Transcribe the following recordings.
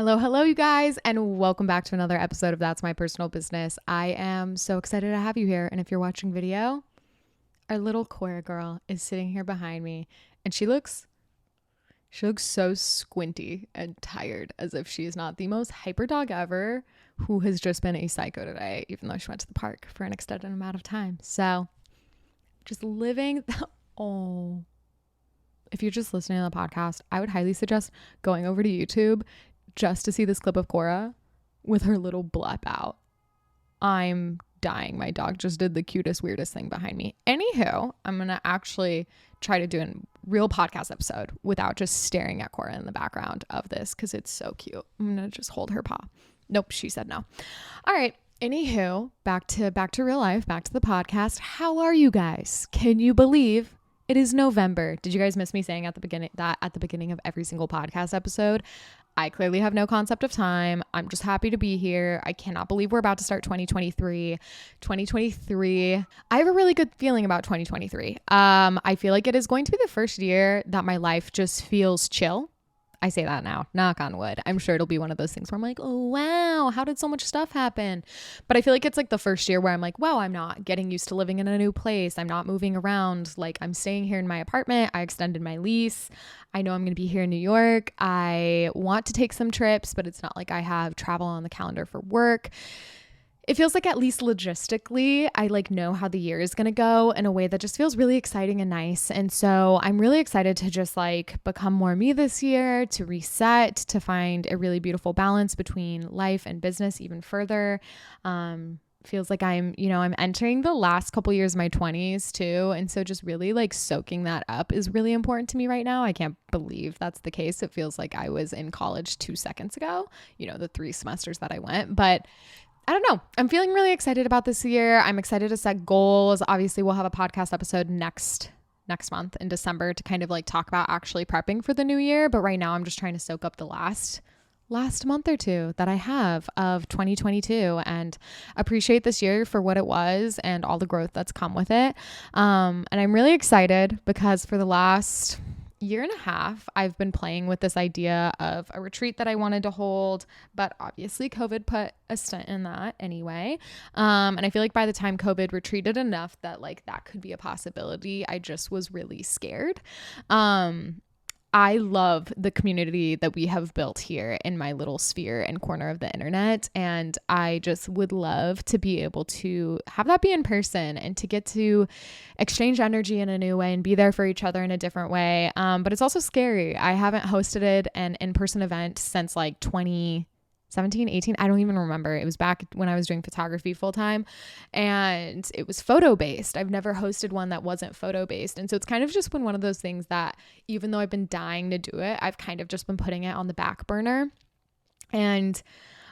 Hello, you guys, and welcome back to another episode of That's My Personal Business. I am so excited to have you here. And if you're watching video, our little Cora girl is sitting here behind me, and she looks so squinty and tired, as if she is not the most hyper dog ever, who has just been a psycho today, even though she went to the park for an extended amount of time. So just living. Oh, if you're just listening to the podcast, I would highly suggest going over to YouTube just to see this clip of Cora with her little blep out. I'm dying. My dog just did the cutest, weirdest thing behind me. Anywho, I'm going to actually try to do a real podcast episode without just staring at Cora in the background of this because it's so cute. I'm going to just hold her paw. Nope, she said no. All right. Anywho, back to real life, back to the podcast. How are you guys? Can you believe it is November? Did you guys miss me saying at the beginning of every single podcast episode? I clearly have no concept of time. I'm just happy to be here. I cannot believe we're about to start 2023. I have a really good feeling about 2023. I feel like it is going to be the first year that my life just feels chill. I say that now, knock on wood. I'm sure it'll be one of those things where I'm like, oh, wow, how did so much stuff happen? But I feel like it's like the first year where I'm like, wow, I'm not getting used to living in a new place. I'm not moving around. Like, I'm staying here in my apartment. I extended my lease. I know I'm going to be here in New York. I want to take some trips, but it's not like I have travel on the calendar for work. It feels like, at least logistically, I know how the year is going to go in a way that just feels really exciting and nice. And so I'm really excited to just become more me this year, to reset, to find a really beautiful balance between life and business even further. Feels like I'm entering the last couple years of my 20s too. And so just really soaking that up is really important to me right now. I can't believe that's the case. It feels like I was in college 2 seconds ago, the 3 semesters that I went, but I don't know. I'm feeling really excited about this year. I'm excited to set goals. Obviously, we'll have a podcast episode next month in December to kind of talk about actually prepping for the new year. But right now I'm just trying to soak up the last month or two that I have of 2022 and appreciate this year for what it was and all the growth that's come with it. And I'm really excited because for the last year and a half, I've been playing with this idea of a retreat that I wanted to hold, but obviously COVID put a stint in that anyway. And I feel like by the time COVID retreated enough that that could be a possibility, I just was really scared. I love the community that we have built here in my little sphere and corner of the internet. And I just would love to be able to have that be in person and to get to exchange energy in a new way and be there for each other in a different way. But it's also scary. I haven't hosted an in-person event since 2017, 18. I don't even remember. It was back when I was doing photography full time and it was photo based. I've never hosted one that wasn't photo based. And so it's kind of just been one of those things that even though I've been dying to do it, I've kind of just been putting it on the back burner. And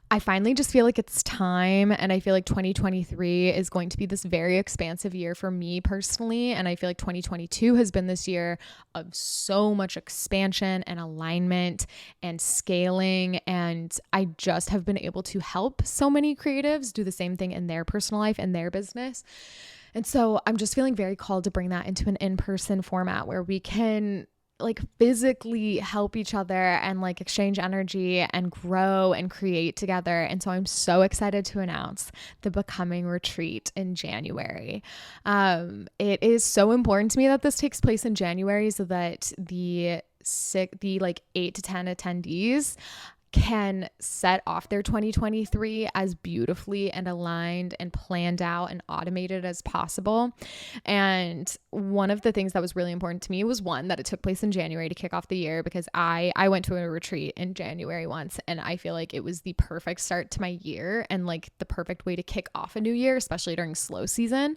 I finally just feel like it's time, and I feel like 2023 is going to be this very expansive year for me personally, and I feel like 2022 has been this year of so much expansion and alignment and scaling, and I just have been able to help so many creatives do the same thing in their personal life and their business. And so I'm just feeling very called to bring that into an in-person format where we can physically help each other and exchange energy and grow and create together. And so I'm so excited to announce the Becoming Retreat in January. It is so important to me that this takes place in January so that the 8 to 10 attendees can set off their 2023 as beautifully and aligned and planned out and automated as possible. And one of the things that was really important to me was that it took place in January to kick off the year, because I went to a retreat in January once, and I feel like it was the perfect start to my year and the perfect way to kick off a new year, especially during slow season.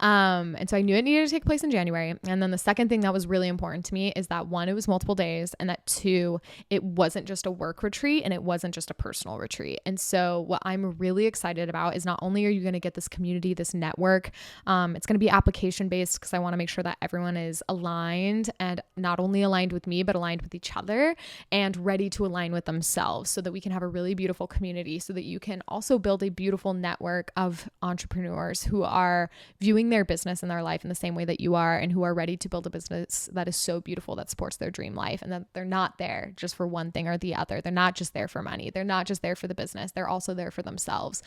And so I knew it needed to take place in January. And then the second thing that was really important to me is that 1, it was multiple days, and that 2, it wasn't just a work retreat and it wasn't just a personal retreat. And so what I'm really excited about is not only are you going to get this community, this network, it's going to be application based because I want to make sure that everyone is aligned, and not only aligned with me, but aligned with each other and ready to align with themselves so that we can have a really beautiful community, so that you can also build a beautiful network of entrepreneurs who are viewing their business and their life in the same way that you are, and who are ready to build a business that is so beautiful that supports their dream life, and that they're not there just for one thing or the other. They're not just there for money. They're not just there for the business. They're also there for themselves.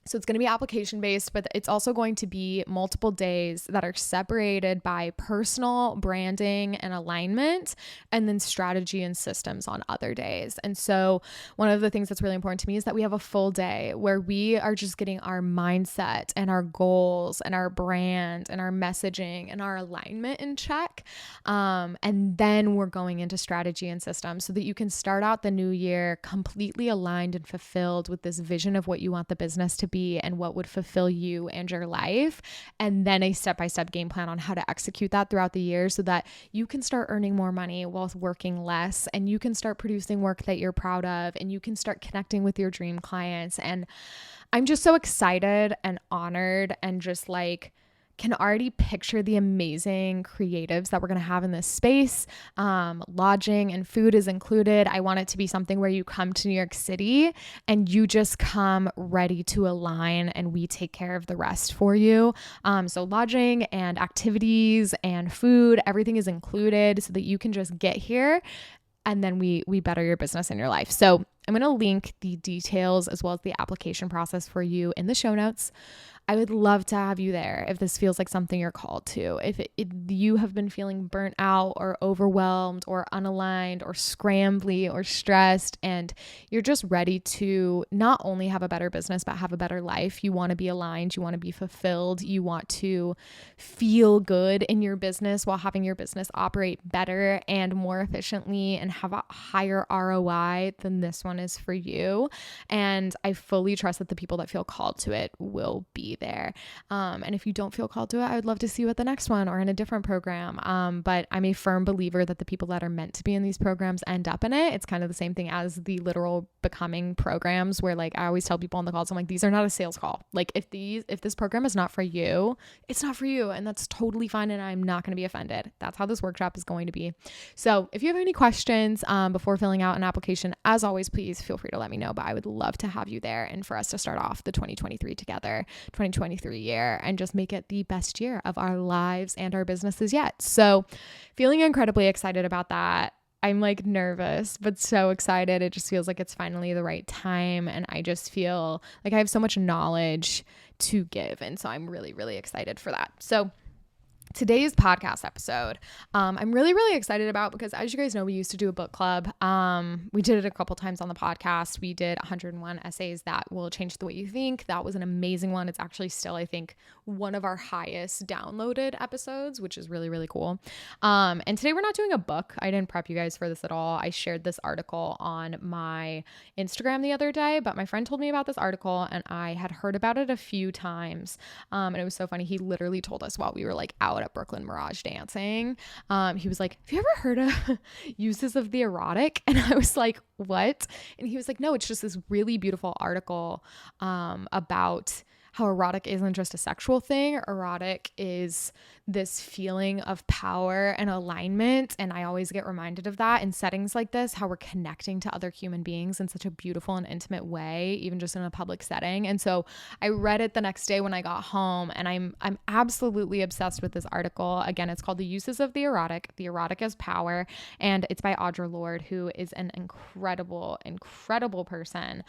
So it's going to be application based, but it's also going to be multiple days that are separated by personal branding and alignment, and then strategy and systems on other days. And so one of the things that's really important to me is that we have a full day where we are just getting our mindset and our goals and our brand and our messaging and our alignment in check. And then we're going into strategy and systems so that you can start out the new year completely aligned and fulfilled with this vision of what you want the business to be and what would fulfill you and your life, and then a step-by-step game plan on how to execute that throughout the year so that you can start earning more money while working less, and you can start producing work that you're proud of, and you can start connecting with your dream clients. And I'm just so excited and honored and just like can already picture the amazing creatives that we're going to have in this space. Lodging and food is included. I want it to be something where you come to New York City and you just come ready to align and we take care of the rest for you. So lodging and activities and food, everything is included so that you can just get here and then we better your business and your life. So I'm going to link the details as well as the application process for you in the show notes. I would love to have you there if this feels like something you're called to. If you have been feeling burnt out or overwhelmed or unaligned or scrambly or stressed, and you're just ready to not only have a better business, but have a better life. You want to be aligned. You want to be fulfilled. You want to feel good in your business while having your business operate better and more efficiently and have a higher ROI, then this one is for you. And I fully trust that the people that feel called to it will be there. And if you don't feel called to it, I would love to see you at the next one or in a different program. But I'm a firm believer that the people that are meant to be in these programs end up in it. It's kind of the same thing as the literal becoming programs where like I always tell people on the calls, I'm like, these are not a sales call. Like if this program is not for you, it's not for you. And that's totally fine. And I'm not going to be offended. That's how this workshop is going to be. So if you have any questions before filling out an application, as always, please feel free to let me know. But I would love to have you there and for us to start off the 2023 together, 2023 year, and just make it the best year of our lives and our businesses yet. So feeling incredibly excited about that. I'm like nervous, but so excited. It just feels like it's finally the right time. And I just feel like I have so much knowledge to give. And so I'm really, really excited for that. So today's podcast episode, I'm really, really excited about because as you guys know, we used to do a book club. We did it a couple times on the podcast. We did 101 essays that will change the way you think. That was an amazing one. It's actually still, I think, one of our highest downloaded episodes, which is really, really cool. And today we're not doing a book. I didn't prep you guys for this at all. I shared this article on my Instagram the other day, but my friend told me about this article and I had heard about it a few times. And it was so funny. He literally told us while we were like out at Brooklyn Mirage dancing. He was like, have you ever heard of uses of the erotic? And I was like, what? And he was like, no, it's just this really beautiful article about how erotic isn't just a sexual thing. Erotic is this feeling of power and alignment. And I always get reminded of that in settings like this, how we're connecting to other human beings in such a beautiful and intimate way, even just in a public setting. And so I read it the next day when I got home, and I'm absolutely obsessed with this article. Again, it's called The Uses of the Erotic. The Erotic as Power. And it's by Audre Lorde, who is an incredible, incredible person.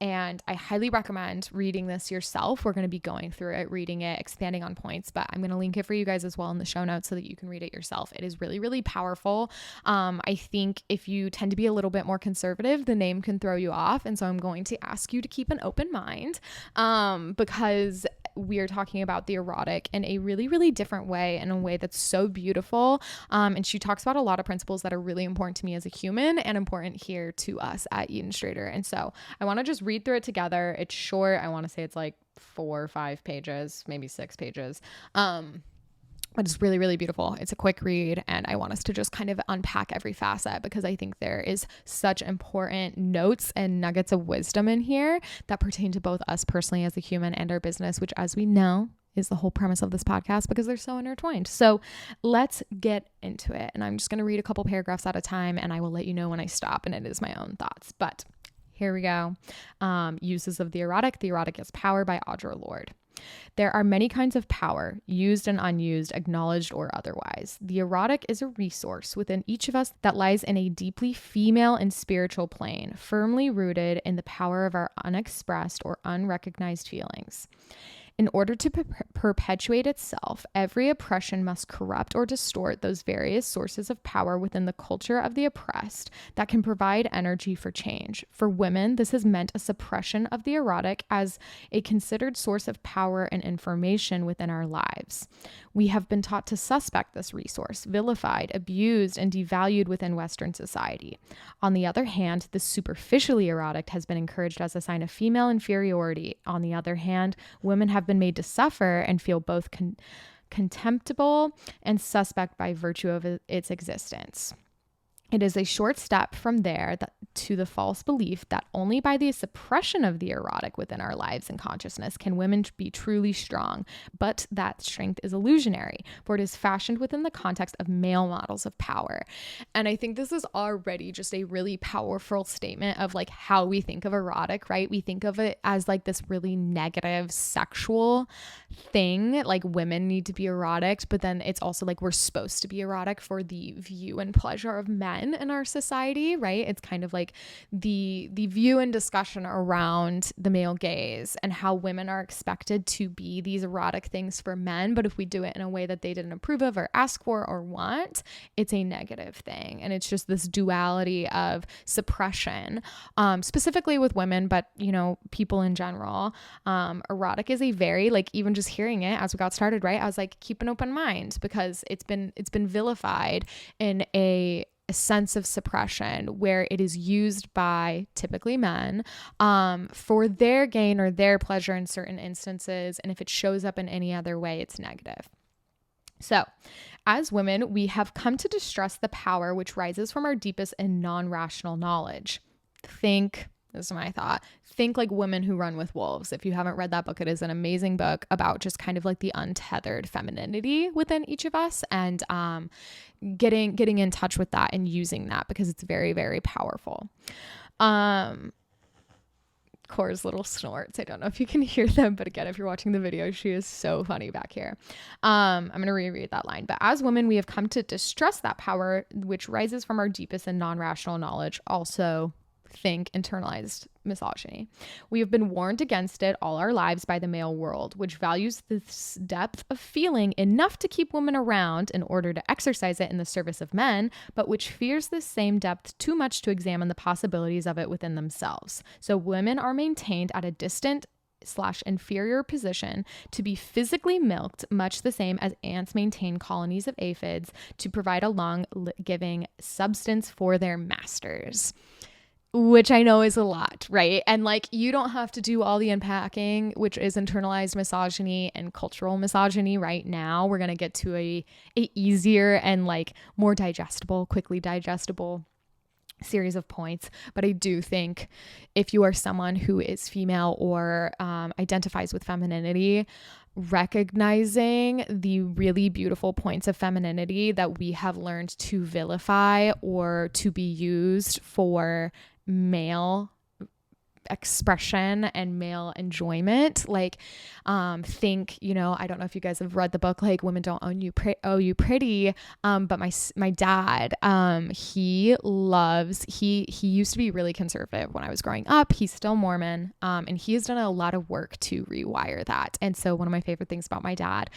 And I highly recommend reading this yourself. We're going to be going through it, reading it, expanding on points, but I'm going to link it for you guys as well in the show notes so that you can read it yourself. It is really, really powerful. I think if you tend to be a little bit more conservative, the name can throw you off. And so I'm going to ask you to keep an open mind because we are talking about the erotic in a really, really different way, in a way that's so beautiful. And she talks about a lot of principles that are really important to me as a human and important here to us at Strader. And so I want to just read through it together. It's short. I want to say it's like 4 or 5 pages, maybe 6 pages. But it's really, really beautiful. It's a quick read, and I want us to just kind of unpack every facet because I think there is such important notes and nuggets of wisdom in here that pertain to both us personally as a human and our business, which, as we know, is the whole premise of this podcast because they're so intertwined. So let's get into it. And I'm just going to read a couple paragraphs at a time, and I will let you know when I stop, and it is my own thoughts. But here we go. Uses of the Erotic as Power by Audre Lorde. There are many kinds of power, used and unused, acknowledged or otherwise. The erotic is a resource within each of us that lies in a deeply female and spiritual plane, firmly rooted in the power of our unexpressed or unrecognized feelings. In order to perpetuate itself, every oppression must corrupt or distort those various sources of power within the culture of the oppressed that can provide energy for change. For women, this has meant a suppression of the erotic as a considered source of power and information within our lives. We have been taught to suspect this resource, vilified, abused, and devalued within Western society. On the other hand, the superficially erotic has been encouraged as a sign of female inferiority. On the other hand, women have been made to suffer and feel both contemptible and suspect by virtue of its existence. It is a short step from there to the false belief that only by the suppression of the erotic within our lives and consciousness can women be truly strong, but that strength is illusionary, for it is fashioned within the context of male models of power. And I think this is already just a really powerful statement of like how we think of erotic, right? We think of it as like this really negative sexual thing, like women need to be erotic, but then it's also like we're supposed to be erotic for the view and pleasure of men in our society, right? It's kind of like the view and discussion around the male gaze and how women are expected to be these erotic things for men, but if we do it in a way that they didn't approve of or ask for or want, it's a negative thing. And it's just this duality of suppression, specifically with women, but you know, people in general. Erotic is a very, like, even just hearing it as we got started, right? I was like, keep an open mind, because it's been vilified in a sense of suppression where it is used by typically men for their gain or their pleasure in certain instances. And if it shows up in any other way, it's negative. So as women, we have come to distrust the power which rises from our deepest and non-rational knowledge. This is my thought. Think like Women Who Run with Wolves. If you haven't read that book, it is an amazing book about just kind of like the untethered femininity within each of us, and getting in touch with that and using that, because it's very, very powerful. Cora's little snorts, I don't know if you can hear them, but again, if you're watching the video, she is so funny back here. I'm going to reread that line. But as women, we have come to distrust that power which rises from our deepest and non-rational knowledge. Also, think internalized misogyny. We have been warned against it all our lives by the male world, which values this depth of feeling enough to keep women around in order to exercise it in the service of men, but which fears this same depth too much to examine the possibilities of it within themselves. So women are maintained at a distant / inferior position to be physically milked, much the same as ants maintain colonies of aphids to provide a long-giving substance for their masters. Which I know is a lot, right? And like, you don't have to do all the unpacking, which is internalized misogyny and cultural misogyny right now. We're going to get to a easier and like more quickly digestible series of points. But I do think if you are someone who is female or identifies with femininity, recognizing the really beautiful points of femininity that we have learned to vilify or to be used for male expression and male enjoyment, like think, you know, I don't know if you guys have read the book like Women Don't Owe You Pretty, but my dad, he used to be really conservative when I was growing up. He's still Mormon, and he has done a lot of work to rewire that. And so one of my favorite things about my dad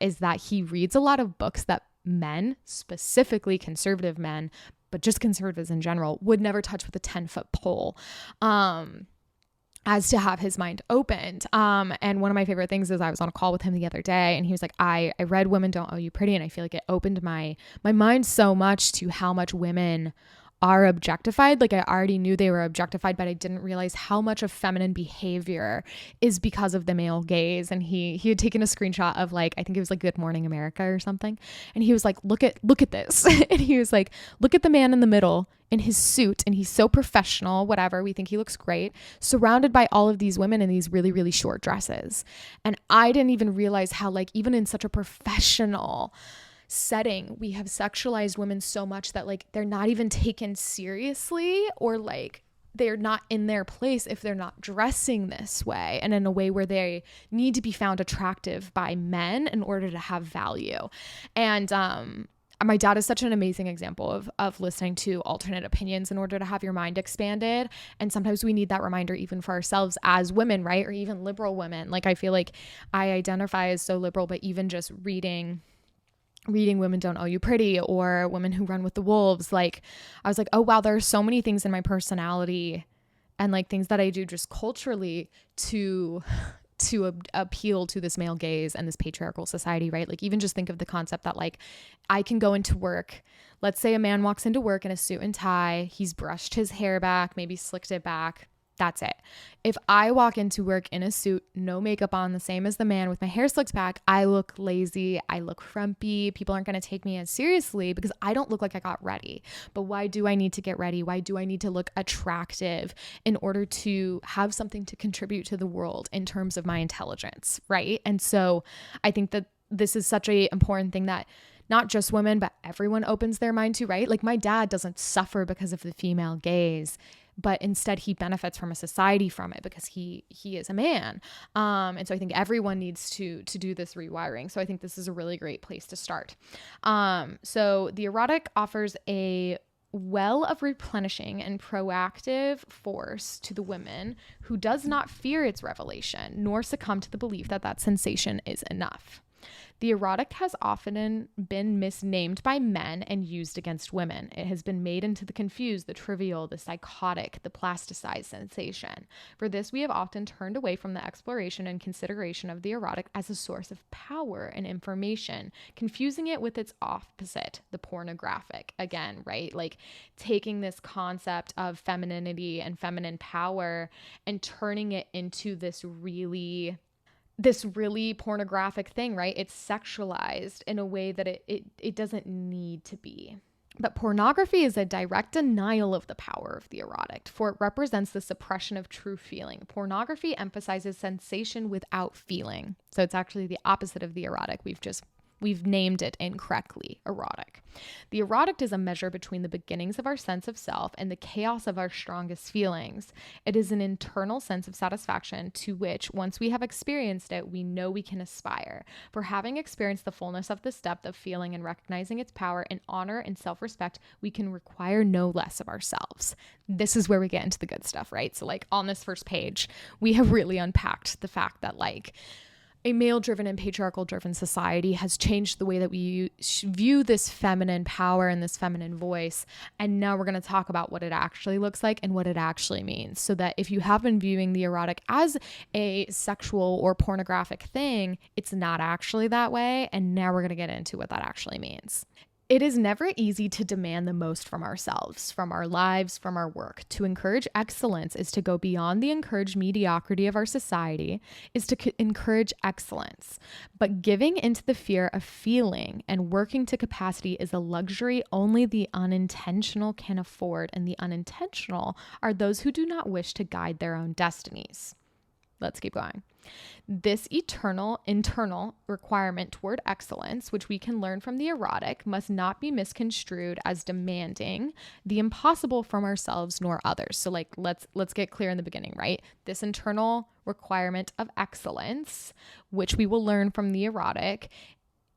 is that he reads a lot of books that men, specifically conservative men, but just conservatives in general, would never touch with a 10-foot pole, as to have his mind opened. And one of my favorite things is I was on a call with him the other day, and he was like, I read Women Don't Owe You Pretty, and I feel like it opened my mind so much to how much women are objectified. Like, I already knew they were objectified, but I didn't realize how much of feminine behavior is because of the male gaze. And he had taken a screenshot of, like, I think it was like Good Morning America or something, and he was like, look at this. And he was like, look at the man in the middle in his suit, and he's so professional, whatever, we think he looks great, surrounded by all of these women in these really, really short dresses. And I didn't even realize how, like, even in such a professional setting, we have sexualized women so much that, like, they're not even taken seriously, or like not in their place if they're not dressing this way and in a way where they need to be found attractive by men in order to have value. And my dad is such an amazing example of listening to alternate opinions in order to have your mind expanded. And sometimes we need that reminder even for ourselves as women, right? Or even liberal women. Like, I feel like I identify as so liberal, but even just reading Women Don't Owe You Pretty or Women Who Run with the Wolves, like, I was like, oh wow, there are so many things in my personality and like things that I do just culturally to appeal to this male gaze and this patriarchal society, right? Like, even just think of the concept that like I can go into work. Let's say a man walks into work in a suit and tie. He's brushed his hair back, maybe slicked it back. That's it. If I walk into work in a suit, no makeup on, the same as the man with my hair slicked back, I look lazy. I look frumpy. People aren't going to take me as seriously because I don't look like I got ready. But why do I need to get ready? Why do I need to look attractive in order to have something to contribute to the world in terms of my intelligence, right? And so I think that this is such an important thing that not just women, but everyone opens their mind to, right? Like, my dad doesn't suffer because of the female gaze, but instead he benefits from a society from it because he is a man. And so I think everyone needs to do this rewiring. So I think this is a really great place to start. So the erotic offers a well of replenishing and proactive force to the woman who does not fear its revelation, nor succumb to the belief that that sensation is enough. The erotic has often been misnamed by men and used against women. It has been made into the confused, the trivial, the psychotic, the plasticized sensation. For this, we have often turned away from the exploration and consideration of the erotic as a source of power and information, confusing it with its opposite, the pornographic. Again, right? Like, taking this concept of femininity and feminine power and turning it into this really pornographic thing, right? It's sexualized in a way that it doesn't need to be. But pornography is a direct denial of the power of the erotic, for it represents the suppression of true feeling. Pornography emphasizes sensation without feeling. So it's actually the opposite of the erotic. We've named it incorrectly, erotic. The erotic is a measure between the beginnings of our sense of self and the chaos of our strongest feelings. It is an internal sense of satisfaction to which, once we have experienced it, we know we can aspire. For having experienced the fullness of this depth of feeling and recognizing its power and honor and self-respect, we can require no less of ourselves. This is where we get into the good stuff, right? So like on this first page, we have really unpacked the fact that like a male-driven and patriarchal-driven society has changed the way that we view this feminine power and this feminine voice. And now we're going to talk about what it actually looks like and what it actually means, so that if you have been viewing the erotic as a sexual or pornographic thing, it's not actually that way. And now we're going to get into what that actually means. It is never easy to demand the most from ourselves, from our lives, from our work. To encourage excellence is to go beyond the encouraged mediocrity of our society, is to encourage excellence. But giving into the fear of feeling and working to capacity is a luxury only the unintentional can afford, and the unintentional are those who do not wish to guide their own destinies. Let's keep going. This internal requirement toward excellence, which we can learn from the erotic, must not be misconstrued as demanding the impossible from ourselves nor others. So like, let's get clear in the beginning, right? This internal requirement of excellence, which we will learn from the erotic,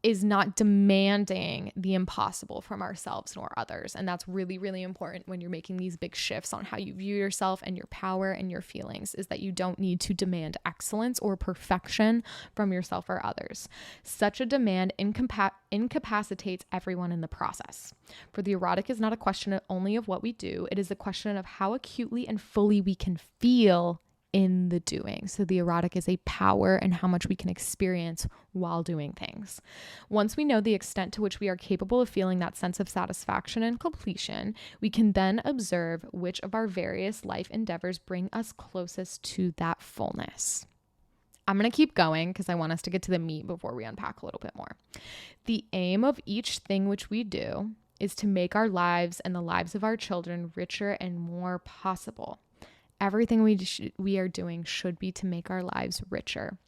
is not demanding the impossible from ourselves nor others. And that's really, really important when you're making these big shifts on how you view yourself and your power and your feelings, is that you don't need to demand excellence or perfection from yourself or others. Such a demand incapacitates everyone in the process. For the erotic is not a question only of what we do. It is a question of how acutely and fully we can feel in the doing. So the erotic is a power and how much we can experience while doing things. Once we know the extent to which we are capable of feeling that sense of satisfaction and completion, we can then observe which of our various life endeavors bring us closest to that fullness. I'm going to keep going because I want us to get to the meat before we unpack a little bit more. The aim of each thing which we do is to make our lives and the lives of our children richer and more possible. Everything we are doing should be to make our lives richer.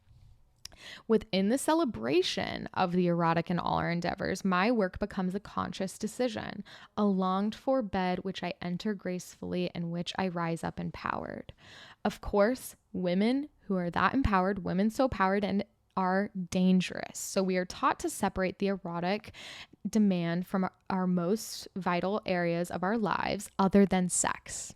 Within the celebration of the erotic in all our endeavors, my work becomes a conscious decision, a longed for bed which I enter gracefully and which I rise up empowered. Of course, women who are that empowered, women so powered and are dangerous. So we are taught to separate the erotic demand from our most vital areas of our lives other than sex.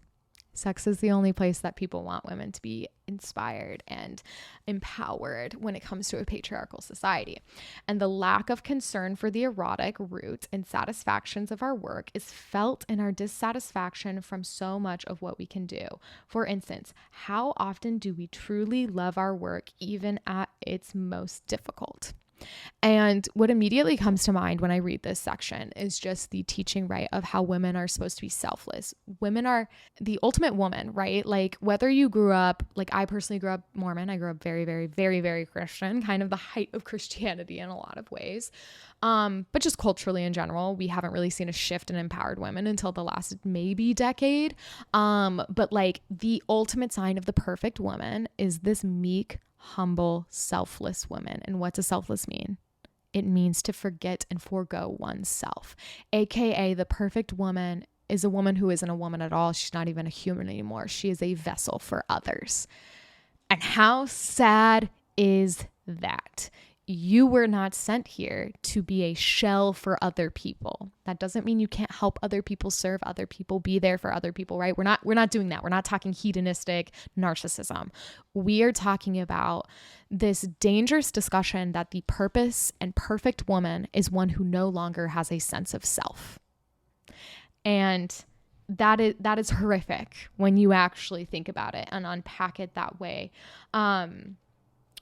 Sex is the only place that people want women to be inspired and empowered when it comes to a patriarchal society. And the lack of concern for the erotic root and satisfactions of our work is felt in our dissatisfaction from so much of what we can do. For instance, how often do we truly love our work even at its most difficult? And what immediately comes to mind when I read this section is just the teaching, right, of how women are supposed to be selfless. Women are the ultimate woman, right? Like whether you grew up, like I personally grew up Mormon, I grew up very, very, very, very Christian, kind of the height of Christianity in a lot of ways. But just culturally in general, we haven't really seen a shift in empowered women until the last maybe decade. But like the ultimate sign of the perfect woman is this meek, humble, selfless woman. And what does selfless mean? It means to forget and forego oneself. AKA the perfect woman is a woman who isn't a woman at all. She's not even a human anymore. She is a vessel for others. And how sad is that? You were not sent here to be a shell for other people. That doesn't mean you can't help other people, serve other people, be there for other people, right? We're not doing that. We're not talking hedonistic narcissism. We are talking about this dangerous discussion that the purpose and perfect woman is one who no longer has a sense of self. And that is horrific when you actually think about it and unpack it that way.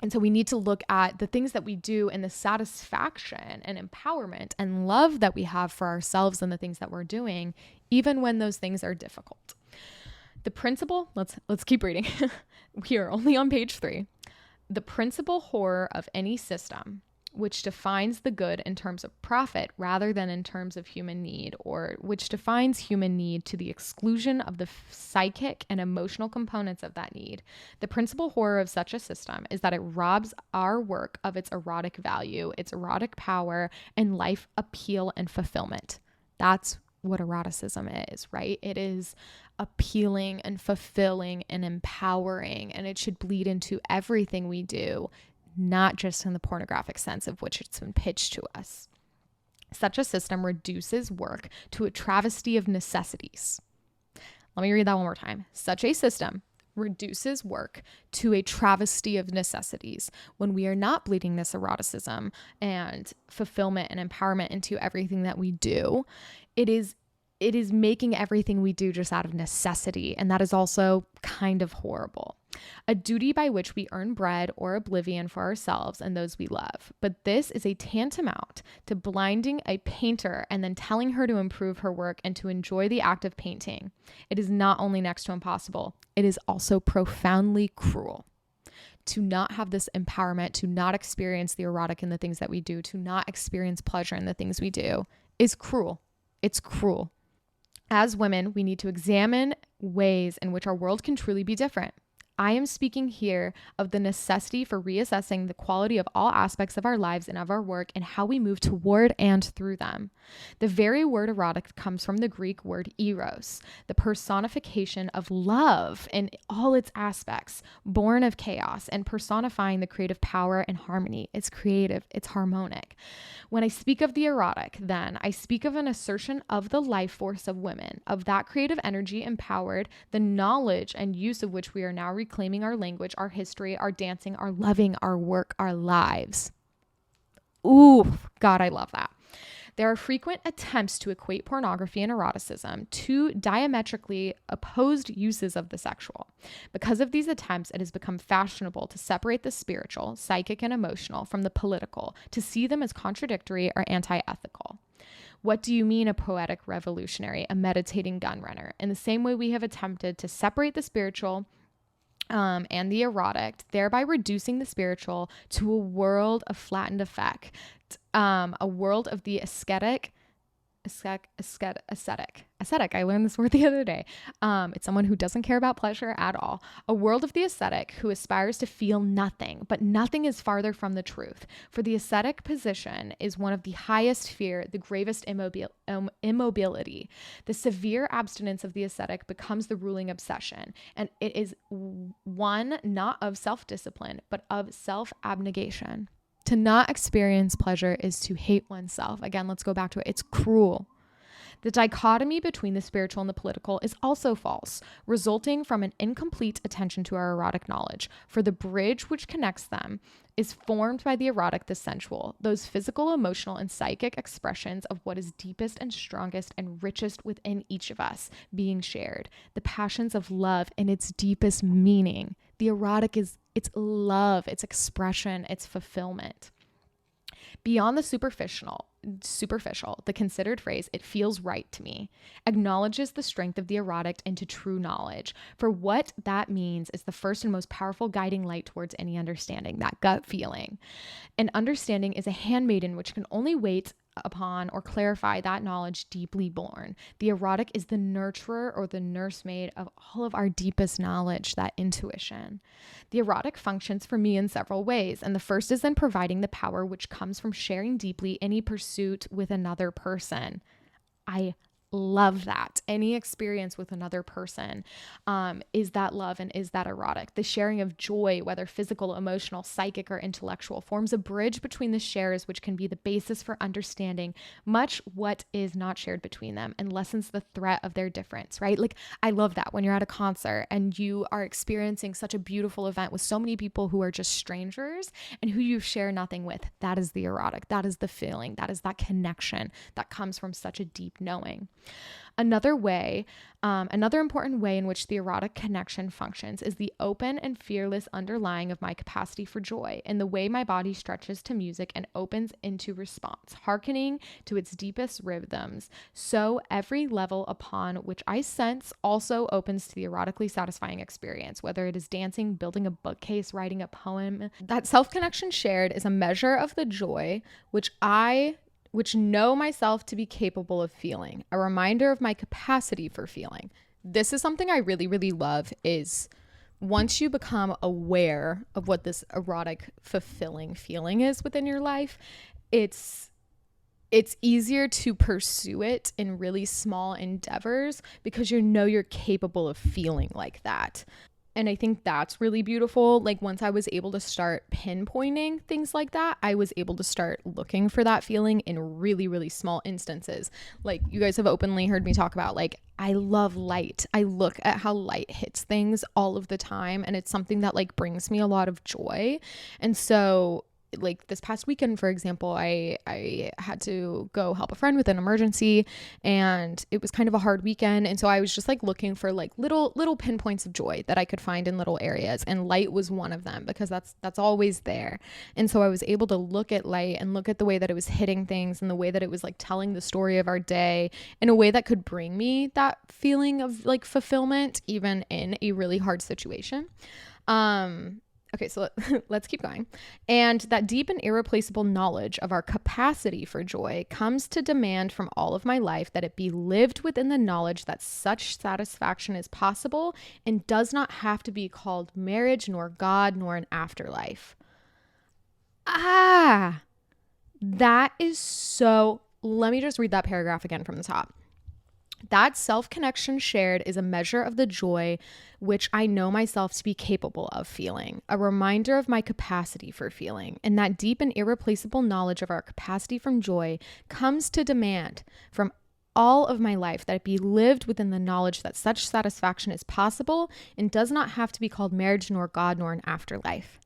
And so we need to look at the things that we do and the satisfaction and empowerment and love that we have for ourselves and the things that we're doing, even when those things are difficult. The principle, let's keep reading. We are only on page 3. The principal horror of any system which defines the good in terms of profit rather than in terms of human need, or which defines human need to the exclusion of the psychic and emotional components of that need. The principal horror of such a system is that it robs our work of its erotic value, its erotic power, and life appeal and fulfillment. That's what eroticism is, right? It is appealing and fulfilling and empowering, and it should bleed into everything we do, not just in the pornographic sense of which it's been pitched to us. Such a system reduces work to a travesty of necessities. Let me read that one more time. Such a system reduces work to a travesty of necessities. When we are not bleeding this eroticism and fulfillment and empowerment into everything that we do, it is making everything we do just out of necessity. And that is also kind of horrible. A duty by which we earn bread or oblivion for ourselves and those we love. But this is a tantamount to blinding a painter and then telling her to improve her work and to enjoy the act of painting. It is not only next to impossible, it is also profoundly cruel. To not have this empowerment, to not experience the erotic in the things that we do, to not experience pleasure in the things we do is cruel. It's cruel. As women, we need to examine ways in which our world can truly be different. I am speaking here of the necessity for reassessing the quality of all aspects of our lives and of our work and how we move toward and through them. The very word erotic comes from the Greek word eros, the personification of love in all its aspects, born of chaos and personifying the creative power and harmony. It's creative, it's harmonic. When I speak of the erotic, then I speak of an assertion of the life force of women, of that creative energy empowered, the knowledge and use of which we are now reclaiming our language, our history, our dancing, our loving, our work, our lives. Ooh, God, I love that. There are frequent attempts to equate pornography and eroticism, two diametrically opposed uses of the sexual. Because of these attempts, it has become fashionable to separate the spiritual, psychic, and emotional from the political, to see them as contradictory or anti-ethical. What do you mean a poetic revolutionary, a meditating gun runner? In the same way we have attempted to separate the spiritual and the erotic, thereby reducing the spiritual to a world of flattened effect, a world of the aesthetic Ascetic. I learned this word the other day. It's someone who doesn't care about pleasure at all. A world of the ascetic who aspires to feel nothing, but nothing is farther from the truth. For the ascetic position is one of the highest fear, the gravest immobility. The severe abstinence of the ascetic becomes the ruling obsession, and it is one not of self-discipline, but of self-abnegation. To not experience pleasure is to hate oneself. Again, let's go back to it. It's cruel. The dichotomy between the spiritual and the political is also false, resulting from an incomplete attention to our erotic knowledge. For the bridge which connects them is formed by the erotic, the sensual, those physical, emotional, and psychic expressions of what is deepest and strongest and richest within each of us being shared. The passions of love in its deepest meaning. The erotic is its love, its expression, its fulfillment. Beyond the superficial, the considered phrase, "it feels right to me," acknowledges the strength of the erotic into true knowledge. For what that means is the first and most powerful guiding light towards any understanding, that gut feeling. And understanding is a handmaiden which can only wait upon or clarify that knowledge deeply born. The erotic is the nurturer or the nursemaid of all of our deepest knowledge, that intuition. The erotic functions for me in several ways, and the first is in providing the power which comes from sharing deeply any pursuit with another person. I love that. Any experience with another person is that love and is that erotic. The sharing of joy, whether physical, emotional, psychic, or intellectual, forms a bridge between the sharers, which can be the basis for understanding much what is not shared between them and lessens the threat of their difference, right? Like, I love that when you're at a concert and you are experiencing such a beautiful event with so many people who are just strangers and who you share nothing with. That is the erotic. That is the feeling. That is that connection that comes from such a deep knowing. Another important way in which the erotic connection functions is the open and fearless underlying of my capacity for joy, and the way my body stretches to music and opens into response, hearkening to its deepest rhythms. So every level upon which I sense also opens to the erotically satisfying experience, whether it is dancing, building a bookcase, writing a poem. That self-connection shared is a measure of the joy which know myself to be capable of feeling, a reminder of my capacity for feeling. This is something I really, really love, is once you become aware of what this erotic, fulfilling feeling is within your life, it's easier to pursue it in really small endeavors because you know you're capable of feeling like that. And I think that's really beautiful. Like, once I was able to start pinpointing things like that, I was able to start looking for that feeling in really, really small instances. Like, you guys have openly heard me talk about, like, I love light. I look at how light hits things all of the time, and it's something that, like, brings me a lot of joy. And so, like, this past weekend, for example, I had to go help a friend with an emergency, and it was kind of a hard weekend. And so I was just like looking for like little pinpoints of joy that I could find in little areas, and light was one of them because that's always there. And so I was able to look at light and look at the way that it was hitting things and the way that it was like telling the story of our day in a way that could bring me that feeling of like fulfillment even in a really hard situation. Okay, so let's keep going. And that deep and irreplaceable knowledge of our capacity for joy comes to demand from all of my life that it be lived within the knowledge that such satisfaction is possible and does not have to be called marriage, nor God, nor an afterlife. That is so... Let me just read that paragraph again from the top. That self-connection shared is a measure of the joy which I know myself to be capable of feeling, a reminder of my capacity for feeling, and that deep and irreplaceable knowledge of our capacity from joy comes to demand from all of my life that it be lived within the knowledge that such satisfaction is possible and does not have to be called marriage, nor God, nor an afterlife.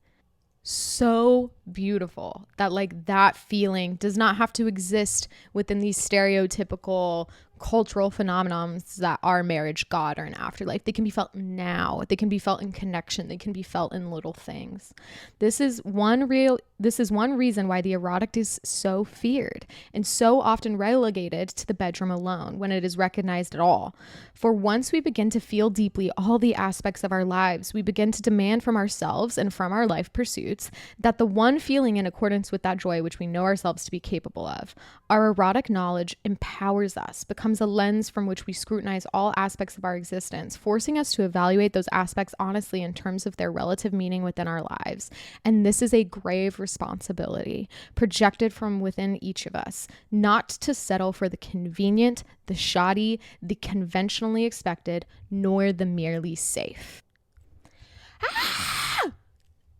So beautiful that like that feeling does not have to exist within these stereotypical cultural phenomenons that are marriage, God, or an afterlife. They can be felt now. They can be felt in connection. They can be felt in little things. This is one reason why the erotic is so feared and so often relegated to the bedroom alone when it is recognized at all. For once we begin to feel deeply all the aspects of our lives, we begin to demand from ourselves and from our life pursuits that the one feeling in accordance with that joy which we know ourselves to be capable of. Our erotic knowledge empowers us, becomes a lens from which we scrutinize all aspects of our existence, forcing us to evaluate those aspects honestly in terms of their relative meaning within our lives. And this is a grave responsibility projected from within each of us, not to settle for the convenient, the shoddy, the conventionally expected, nor the merely safe.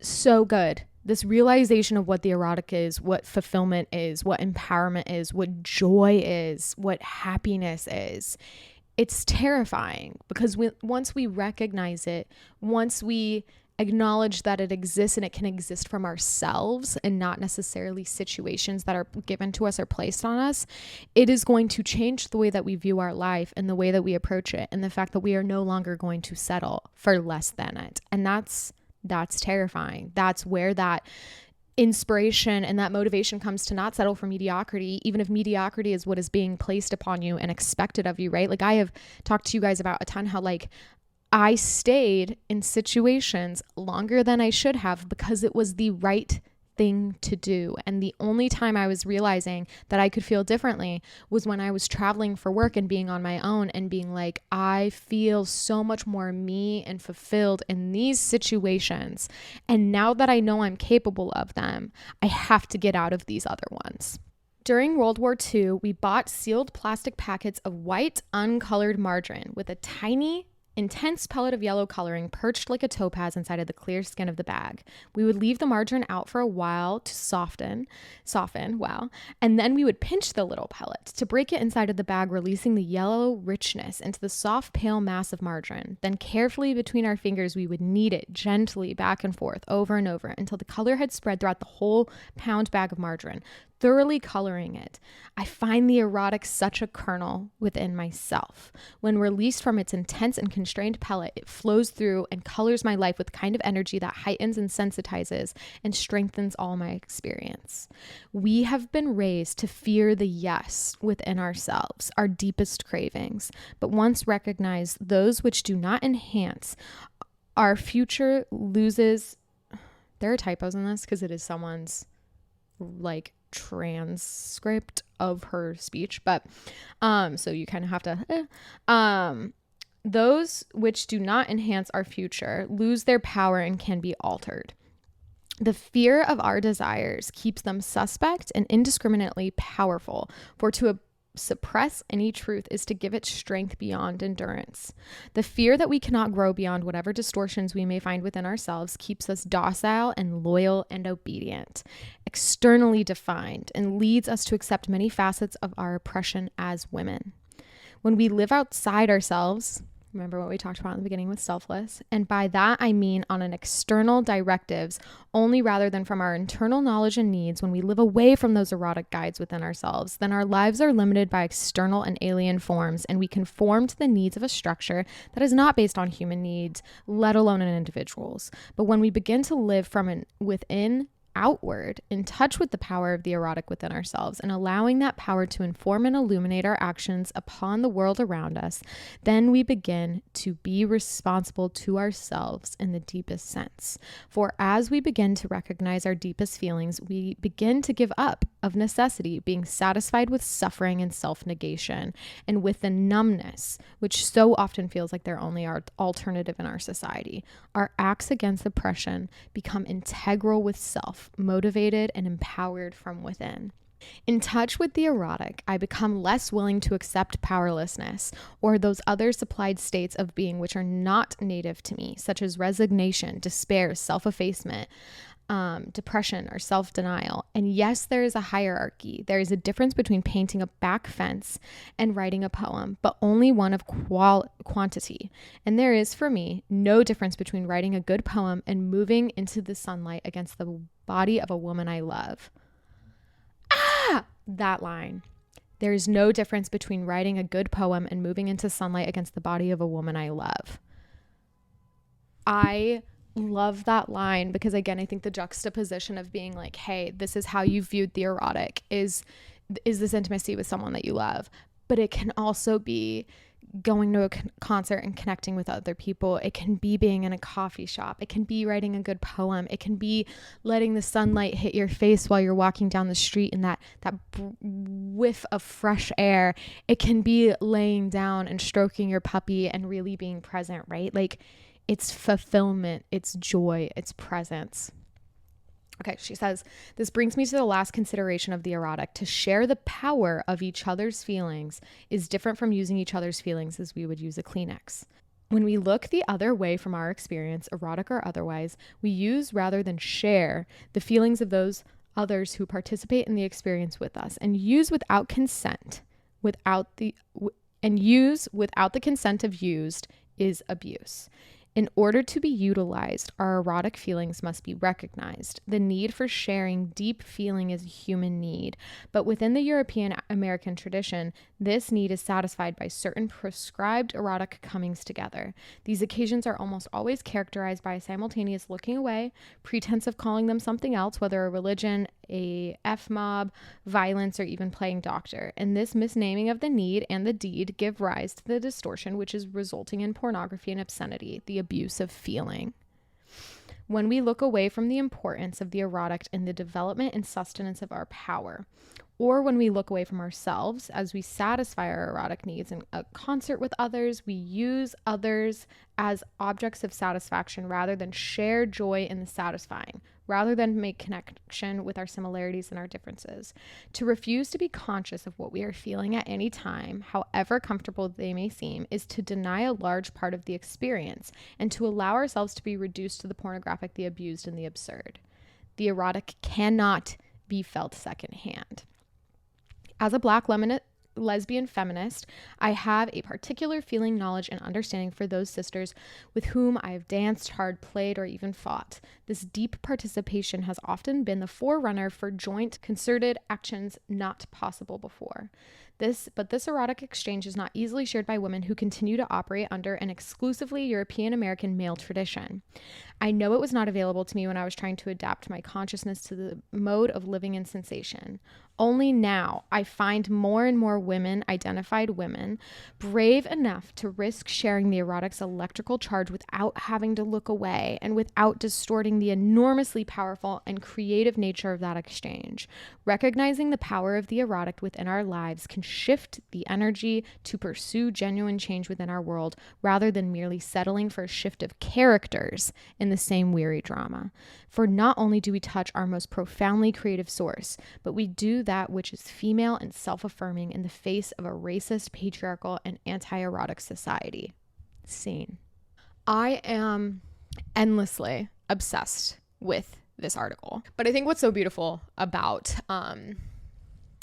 So good. This realization of what the erotic is, what fulfillment is, what empowerment is, what joy is, what happiness is. It's terrifying because once we recognize it, once we acknowledge that it exists and it can exist from ourselves and not necessarily situations that are given to us or placed on us, it is going to change the way that we view our life and the way that we approach it, and the fact that we are no longer going to settle for less than it. And that's terrifying. That's where that inspiration and that motivation comes to not settle for mediocrity, even if mediocrity is what is being placed upon you and expected of you, right? Like, I have talked to you guys about a ton how, like, I stayed in situations longer than I should have because it was the right thing to do. And the only time I was realizing that I could feel differently was when I was traveling for work and being on my own and being like, I feel so much more me and fulfilled in these situations. And now that I know I'm capable of them, I have to get out of these other ones. During World War II, we bought sealed plastic packets of white, uncolored margarine with a tiny, intense pellet of yellow coloring perched like a topaz inside of the clear skin of the bag. We would leave the margarine out for a while to soften, wow. And then we would pinch the little pellet to break it inside of the bag, releasing the yellow richness into the soft, pale mass of margarine. Then carefully between our fingers, we would knead it gently back and forth over and over until the color had spread throughout the whole pound bag of margarine, thoroughly coloring it. I find the erotic such a kernel within myself. When released from its intense and constrained pellet, it flows through and colors my life with a kind of energy that heightens and sensitizes and strengthens all my experience. We have been raised to fear the yes within ourselves, our deepest cravings, but once recognized, those which do not enhance our future loses. There are typos in this because it is someone's like transcript of her speech, but so you kind of have to those which do not enhance our future lose their power and can be altered. The fear of our desires keeps them suspect and indiscriminately powerful, for to suppress any truth is to give it strength beyond endurance. The fear that we cannot grow beyond whatever distortions we may find within ourselves keeps us docile and loyal and obedient, externally defined, and leads us to accept many facets of our oppression as women. When we live outside ourselves, remember what we talked about in the beginning with selfless, and by that I mean on an external directives only rather than from our internal knowledge and needs, when we live away from those erotic guides within ourselves, then our lives are limited by external and alien forms, and we conform to the needs of a structure that is not based on human needs, let alone in individuals. But when we begin to live from within outward, in touch with the power of the erotic within ourselves, and allowing that power to inform and illuminate our actions upon the world around us, then we begin to be responsible to ourselves in the deepest sense. For as we begin to recognize our deepest feelings, we begin to give up, of necessity, being satisfied with suffering and self-negation, and with the numbness, which so often feels like their only alternative in our society. Our acts against oppression become integral with self, motivated and empowered from within. In touch with the erotic, I become less willing to accept powerlessness or those other supplied states of being which are not native to me, such as resignation, despair, self-effacement, depression, or self-denial. And yes, there is a hierarchy. There is a difference between painting a back fence and writing a poem, but only one of quantity. And there is, for me, no difference between writing a good poem and moving into the sunlight against the body of a woman I love. That line. There is no difference between writing a good poem and moving into sunlight against the body of a woman I love. I love that line because, again, I think the juxtaposition of being like, hey, this is how you viewed the erotic is this intimacy with someone that you love. But it can also be going to a concert and connecting with other people. It can be being in a coffee shop. It can be writing a good poem. It can be letting the sunlight hit your face while you're walking down the street and that whiff of fresh air. It can be laying down and stroking your puppy and really being present, right? Like, it's fulfillment, it's joy, it's presence. Okay, she says, this brings me to the last consideration of the erotic. To share the power of each other's feelings is different from using each other's feelings as we would use a Kleenex. When we look the other way from our experience, erotic or otherwise, we use rather than share the feelings of those others who participate in the experience with us, and use without consent, without the consent of used is abuse. In order to be utilized, our erotic feelings must be recognized. The need for sharing deep feeling is a human need, but within the European American tradition, this need is satisfied by certain prescribed erotic comings together. These occasions are almost always characterized by a simultaneous looking away, pretense of calling them something else, whether a religion, a F-mob, violence, or even playing doctor. And this misnaming of the need and the deed give rise to the distortion which is resulting in pornography and obscenity, the abuse of feeling. When we look away from the importance of the erotic in the development and sustenance of our power, or when we look away from ourselves as we satisfy our erotic needs in a concert with others, we use others as objects of satisfaction rather than share joy in the satisfying, rather than make connection with our similarities and our differences. To refuse to be conscious of what we are feeling at any time, however comfortable they may seem, is to deny a large part of the experience and to allow ourselves to be reduced to the pornographic, the abused, and the absurd. The erotic cannot be felt secondhand. As a Black lesbian feminist, I have a particular feeling, knowledge, and understanding for those sisters with whom I have danced hard, played, or even fought. This deep participation has often been the forerunner for joint, concerted actions not possible before. But this erotic exchange is not easily shared by women who continue to operate under an exclusively European American male tradition. I know it was not available to me when I was trying to adapt my consciousness to the mode of living in sensation. Only now I find more and more identified women, brave enough to risk sharing the erotic's electrical charge without having to look away and without distorting the enormously powerful and creative nature of that exchange. Recognizing the power of the erotic within our lives can shift the energy to pursue genuine change within our world rather than merely settling for a shift of characters in the same weary drama. For not only do we touch our most profoundly creative source, but we do that which is female and self-affirming in the face of a racist, patriarchal, and anti-erotic society. Scene. I am endlessly obsessed with this article. But I think what's so beautiful about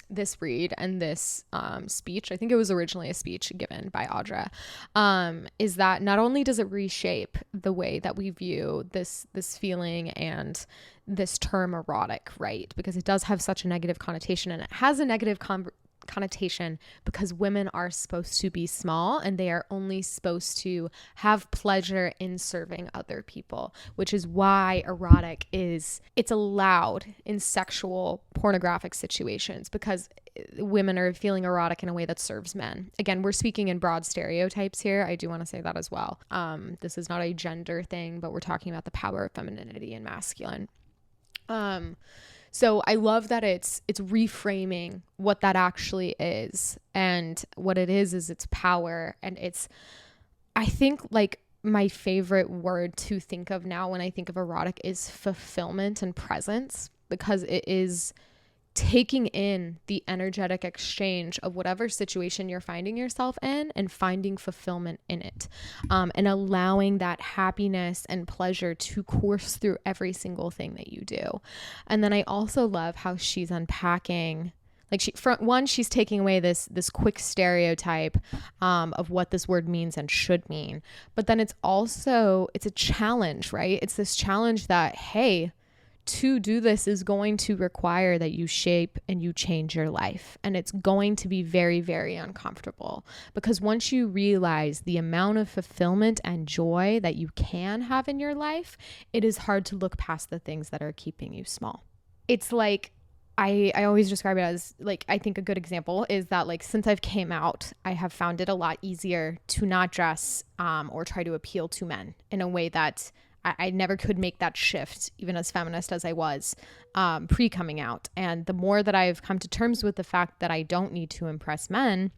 this read and this speech, I think it was originally a speech given by Audre, is that not only does it reshape the way that we view this feeling and this term erotic, right? Because it does have such a negative connotation, and it has a negative connotation because women are supposed to be small and they are only supposed to have pleasure in serving other people, which is why erotic it's allowed in sexual pornographic situations, because women are feeling erotic in a way that serves men. Again, we're speaking in broad stereotypes here. I do want to say that as well. This is not a gender thing, but we're talking about the power of femininity and masculine. So I love that it's reframing what that actually is, and what it is it's power. And I think like my favorite word to think of now when I think of erotic is fulfillment and presence, because it is taking in the energetic exchange of whatever situation you're finding yourself in and finding fulfillment in it, and allowing that happiness and pleasure to course through every single thing that you do. And then I also love how she's unpacking, like she's taking away this quick stereotype of what this word means and should mean, but then it's a challenge, right? It's this challenge that, hey, to do this is going to require that you shape and you change your life. And it's going to be very, very uncomfortable, because once you realize the amount of fulfillment and joy that you can have in your life, it is hard to look past the things that are keeping you small. It's like, I always describe it as like, I think a good example is that like, since I've came out, I have found it a lot easier to not dress or try to appeal to men in a way that I never could make that shift, even as feminist as I was pre-coming out. And the more that I've come to terms with the fact that I don't need to impress men,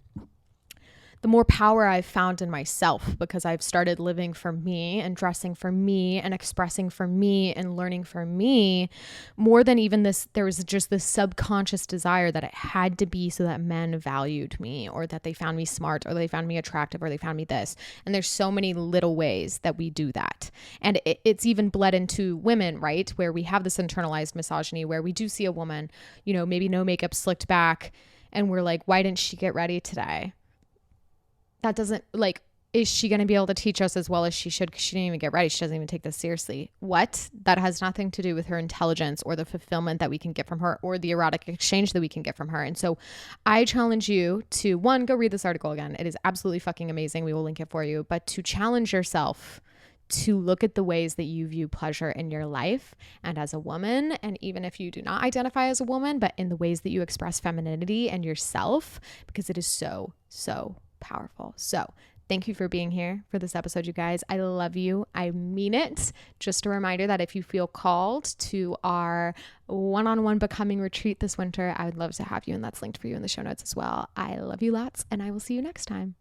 the more power I've found in myself, because I've started living for me and dressing for me and expressing for me and learning for me more than even this. There was just this subconscious desire that it had to be so that men valued me, or that they found me smart, or they found me attractive, or they found me this. And there's so many little ways that we do that. And it's even bled into women, right? Where we have this internalized misogyny, where we do see a woman, you know, maybe no makeup, slicked back, and we're like, why didn't she get ready today? That doesn't, like, is she going to be able to teach us as well as she should? Because she didn't even get ready. She doesn't even take this seriously. What? That has nothing to do with her intelligence or the fulfillment that we can get from her, or the erotic exchange that we can get from her. And so I challenge you to, one, go read this article again. It is absolutely fucking amazing. We will link it for you. But to challenge yourself to look at the ways that you view pleasure in your life and as a woman, and even if you do not identify as a woman, but in the ways that you express femininity and yourself, because it is so, so powerful. So thank you for being here for this episode, you guys. I love you. I mean it. Just a reminder that if you feel called to our one-on-one becoming retreat this winter, I would love to have you, and that's linked for you in the show notes as well. I love you lots, and I will see you next time.